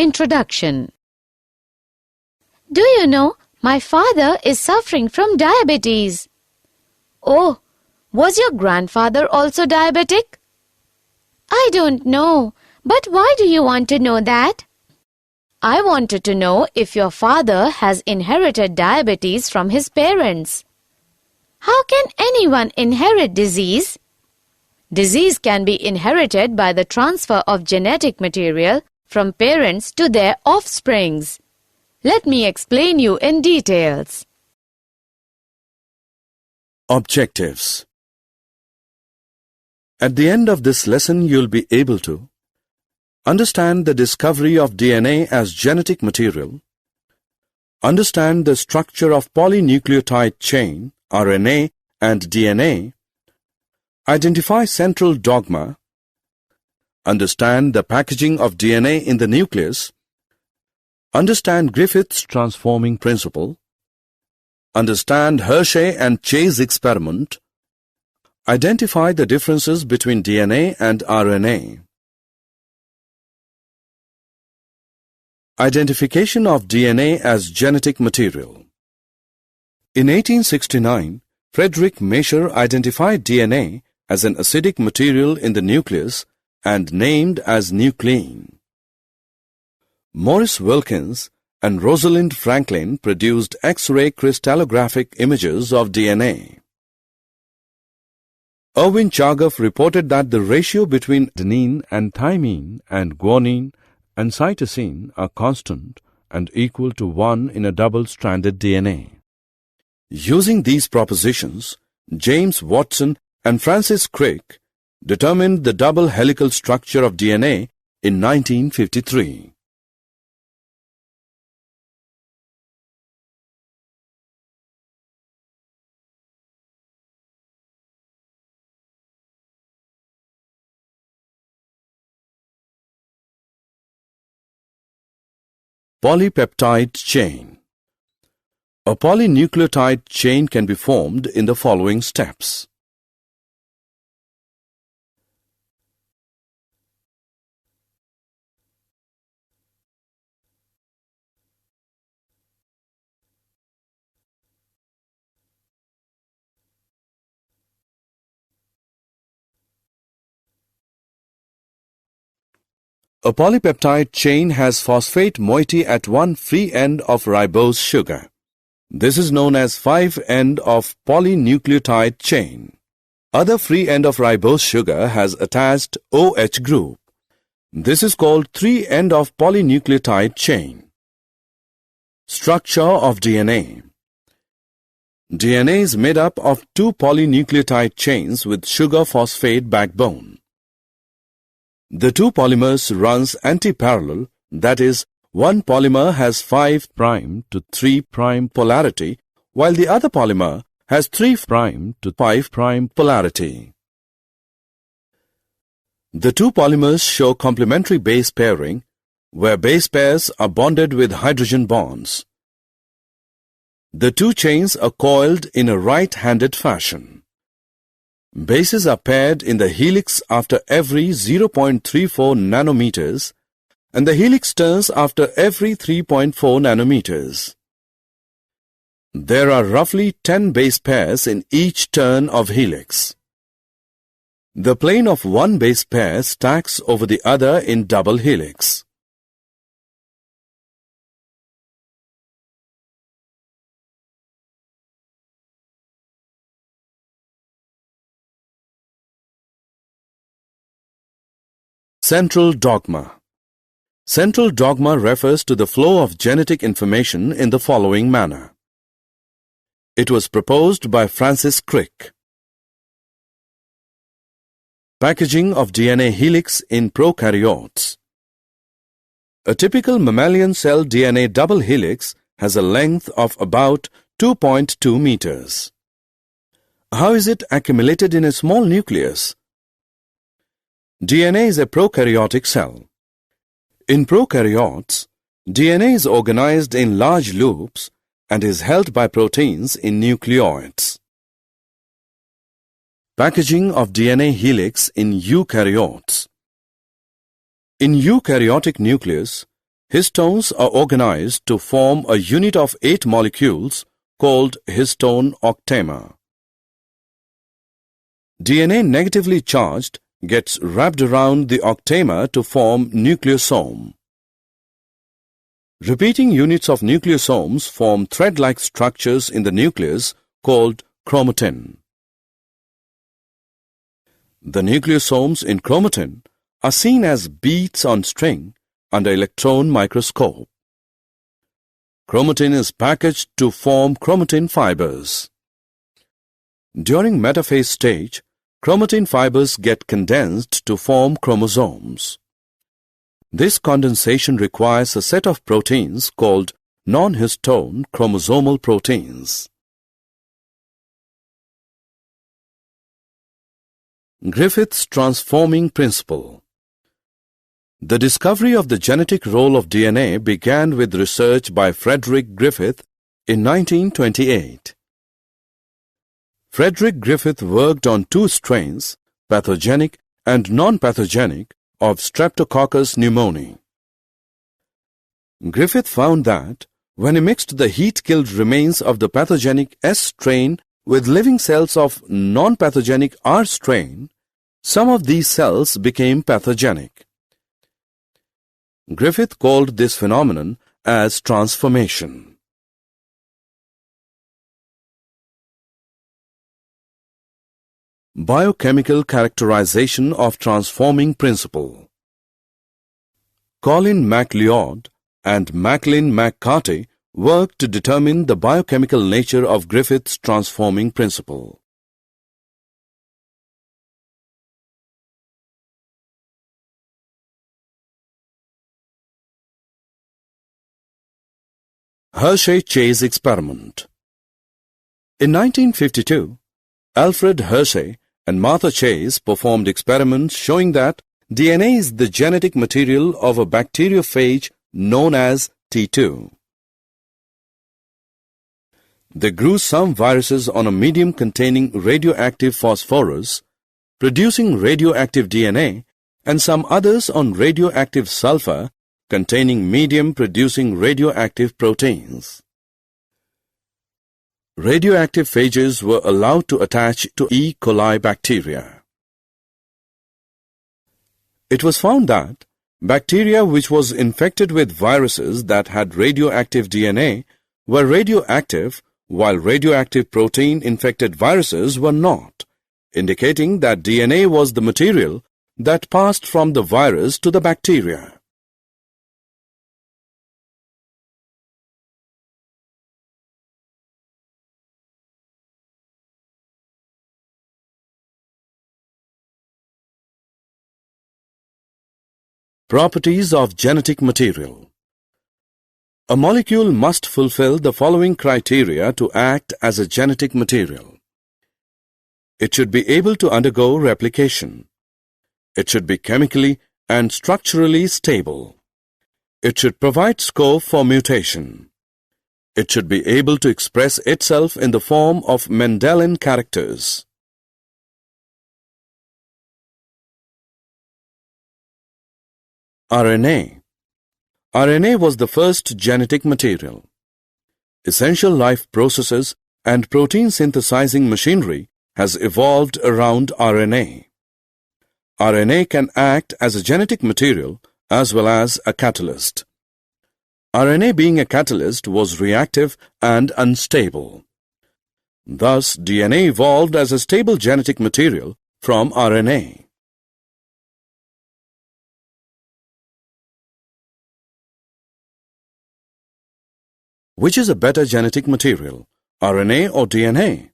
Introduction. Do you know, my father is suffering from diabetes. Oh, was your grandfather also diabetic? I don't know, but why do you want to know that? I wanted to know if your father has inherited diabetes from his parents. How can anyone inherit disease? Disease can be inherited by the transfer of genetic material from parents to their offsprings. Let me explain you in details. Objectives. At the end of this lesson, you'll be able to understand the discovery of DNA as genetic material, understand the structure of polynucleotide chain, RNA and DNA, identify central dogma, understand the packaging of DNA in the nucleus, understand Griffith's transforming principle, understand Hershey and Chase experiment, identify the differences between DNA and RNA. Identification of DNA as genetic material. In 1869, Frederick Maescher identified DNA as an acidic material in the nucleus and named as nuclein. Maurice Wilkins and Rosalind Franklin produced X-ray crystallographic images of DNA. Erwin Chargaff reported that the ratio between adenine and thymine and guanine and cytosine are constant and equal to 1 in a double-stranded DNA. Using these propositions, James Watson and Francis Crick determined the double helical structure of DNA in 1953. Polypeptide chain. A polynucleotide chain can be formed in the following steps. A polypeptide chain has phosphate moiety at one free end of ribose sugar. This is known as 5' of polynucleotide chain. Other free end of ribose sugar has attached OH group. This is called 3' of polynucleotide chain. Structure of DNA. DNA is made up of 2 polynucleotide chains with sugar-phosphate backbone. The 2 polymers runs anti-parallel, that is, one polymer has 5' to 3' polarity, while the other polymer has 3' to 5' polarity. The 2 polymers show complementary base pairing, where base pairs are bonded with hydrogen bonds. The 2 chains are coiled in a right-handed fashion. Bases are paired in the helix after every 0.34 nanometers and the helix turns after every 3.4 nanometers. There are roughly 10 base pairs in each turn of helix. The plane of one base pair stacks over the other in double helix. Central dogma. Central dogma refers to the flow of genetic information in the following manner. It was proposed by Francis Crick. Packaging of DNA helix in prokaryotes. A typical mammalian cell DNA double helix has a length of about 2.2 meters. How is it accumulated in a small nucleus? DNA is a prokaryotic cell. In prokaryotes, DNA is organized in large loops and is held by proteins in nucleoids. Packaging of DNA helix in eukaryotes. In eukaryotic nucleus, Histones are organized to form a unit of 8 molecules called histone octamer. DNA negatively charged gets wrapped around the octamer to form nucleosome. Repeating units of nucleosomes form thread-like structures in the nucleus called chromatin. The nucleosomes in chromatin are seen as beads on string under electron microscope. Chromatin is packaged to form chromatin fibers. During metaphase stage, chromatin fibers get condensed to form chromosomes. This condensation requires a set of proteins called non-histone chromosomal proteins. Griffith's transforming principle. The discovery of the genetic role of DNA began with research by Frederick Griffith in 1928. Frederick Griffith worked on 2 strains, pathogenic and non-pathogenic, of Streptococcus pneumoniae. Griffith found that when he mixed the heat-killed remains of the pathogenic S strain with living cells of non-pathogenic R strain, some of these cells became pathogenic. Griffith called this phenomenon as transformation. Biochemical characterization of transforming principle. Colin MacLeod and Macklin McCarty worked to determine the biochemical nature of Griffith's transforming principle. Hershey-Chase experiment. In 1952, Alfred Hershey and Martha Chase performed experiments showing that DNA is the genetic material of a bacteriophage known as T2. They grew some viruses on a medium containing radioactive phosphorus, producing radioactive DNA, and some others on radioactive sulfur, containing medium producing radioactive proteins. Radioactive phages were allowed to attach to E. coli bacteria. It was found that bacteria which was infected with viruses that had radioactive DNA were radioactive, while radioactive protein-infected viruses were not, indicating that DNA was the material that passed from the virus to the bacteria. Properties of genetic material. A molecule must fulfill the following criteria to act as a genetic material. It should be able to undergo replication. It should be chemically and structurally stable. It should provide scope for mutation. It should be able to express itself in the form of Mendelian characters. RNA. RNA was the first genetic material. Essential life processes and protein synthesizing machinery has evolved around RNA. RNA can act as a genetic material as well as a catalyst. RNA being a catalyst was reactive and unstable. Thus, DNA evolved as a stable genetic material from RNA. Which is a better genetic material, RNA or DNA?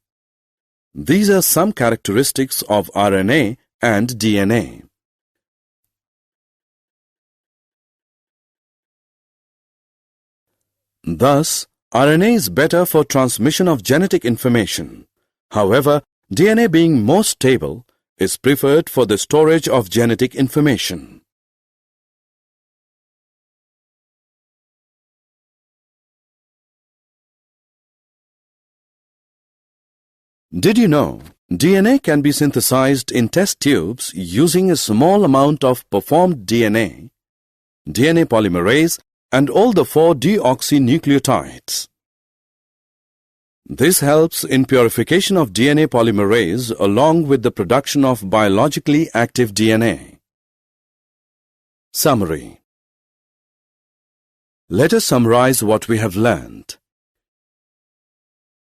These are some characteristics of RNA and DNA. Thus, RNA is better for transmission of genetic information. However, DNA being more stable is preferred for the storage of genetic information. Did you know DNA can be synthesized in test tubes using a small amount of performed DNA? DNA polymerase and all the 4 deoxynucleotides. This helps in purification of DNA polymerase along with the production of biologically active DNA. Summary. Let us summarize what we have learned.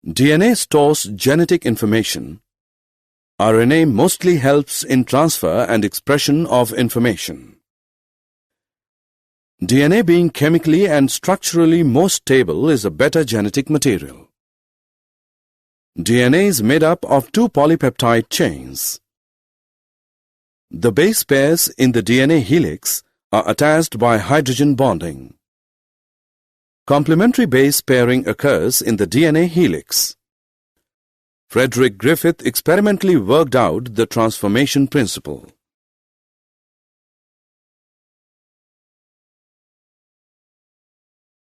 DNA stores genetic information. RNA mostly helps in transfer and expression of information. DNA being chemically and structurally more stable is a better genetic material. DNA is made up of 2 polypeptide chains. The base pairs in the DNA helix are attached by hydrogen bonding. Complementary base pairing occurs in the DNA helix. Frederick Griffith experimentally worked out the transformation principle.